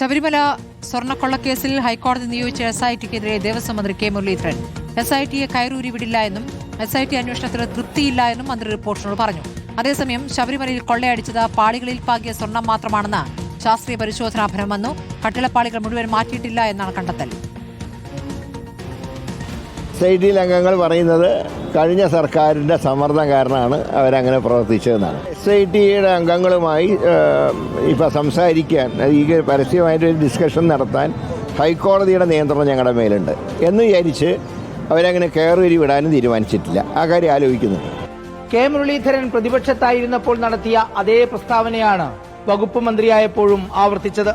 ശബരിമല സ്വർണ്ണക്കൊള്ളക്കേസിൽ ഹൈക്കോടതി നിയോഗിച്ച SITക്കെതിരെ ദേവസ്വം മന്ത്രി കെ മുരളീധരൻ SITയെ കയറൂരി വിടില്ല എന്നും SIT അന്വേഷണത്തിൽ തൃപ്തിയില്ല എന്നും മന്ത്രി റിപ്പോർട്ടറിനോട് പറഞ്ഞു. അതേസമയം ശബരിമലയിൽ കൊള്ളയടിച്ചത് പാളികളിൽ പാകിയ സ്വർണം മാത്രമാണെന്ന് ശാസ്ത്രീയ പരിശോധനാ ഫലം വന്നു. കട്ടിളപ്പാളികൾ മുഴുവൻ മാറ്റിയിട്ടില്ല എന്നാണ് കണ്ടെത്തൽ. SIT അംഗങ്ങൾ പറയുന്നത് കഴിഞ്ഞ സർക്കാരിൻ്റെ സമ്മർദ്ദം കാരണമാണ് അവരങ്ങനെ പ്രവർത്തിച്ചതെന്നാണ്. SITയുടെ അംഗങ്ങളുമായി ഇപ്പോൾ സംസാരിക്കാൻ ഈ പരസ്യമായിട്ടൊരു ഡിസ്കഷൻ നടത്താൻ ഹൈക്കോടതിയുടെ നിയന്ത്രണം ഞങ്ങളുടെ മേലുണ്ട് എന്ന് വിചാരിച്ച് അവരങ്ങനെ കയറി വിടാനും തീരുമാനിച്ചിട്ടില്ല. ആ കാര്യം ആലോചിക്കുന്നുണ്ട്. കെ മുരളീധരൻ പ്രതിപക്ഷത്തായിരുന്നപ്പോൾ നടത്തിയ അതേ പ്രസ്താവനയാണ് വകുപ്പ് മന്ത്രിയായപ്പോഴും ആവർത്തിച്ചത്.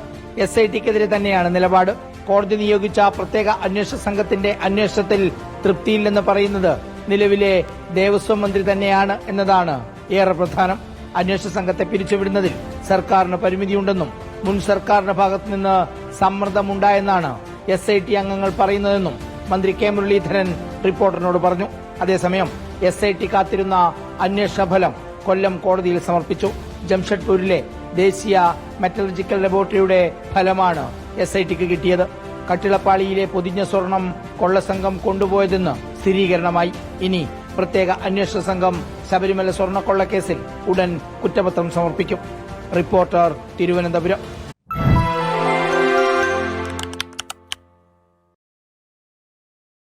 SITക്കെതിരെ തന്നെയാണ് നിലപാട്. കോടതി നിയോഗിച്ച പ്രത്യേക അന്വേഷണ സംഘത്തിന്റെ അന്വേഷണത്തിൽ തൃപ്തിയില്ലെന്ന് പറയുന്നത് നിലവിലെ ദേവസ്വം മന്ത്രി തന്നെയാണ് എന്നതാണ് ഏറെ പ്രധാനം. അന്വേഷണ സംഘത്തെ പിരിച്ചുവിടുന്നതിൽ സർക്കാരിന് പരിമിതിയുണ്ടെന്നും മുൻ സർക്കാരിന്റെ ഭാഗത്തുനിന്ന് സമ്മർദ്ദമുണ്ടായെന്നാണ് SIT അംഗങ്ങൾ പറയുന്നതെന്നും മന്ത്രി കെ മുരളീധരൻ റിപ്പോർട്ടറിനോട് പറഞ്ഞു. അതേസമയം SIT കാത്തിരുന്ന അന്വേഷണ ഫലം കൊല്ലം കോടതിയിൽ സമർപ്പിച്ചു. ജംഷഡ്പൂരിലെ ദേശീയ മെറ്റലർജിക്കൽ ലബോറട്ടറിയുടെ ഫലമാണ് SITക്ക് കിട്ടിയത്. കട്ടിളപ്പാളിയിലെ പൊതിഞ്ഞ സ്വർണം കൊള്ളസംഘം കൊണ്ടുപോയതെന്ന് സ്ഥിരീകരണമായി. ഇനി പ്രത്യേക അന്വേഷണ സംഘം ശബരിമല സ്വർണ്ണക്കൊള്ളക്കേസിൽ ഉടൻ കുറ്റപത്രം സമർപ്പിക്കും. റിപ്പോർട്ടർ, തിരുവനന്തപുരം.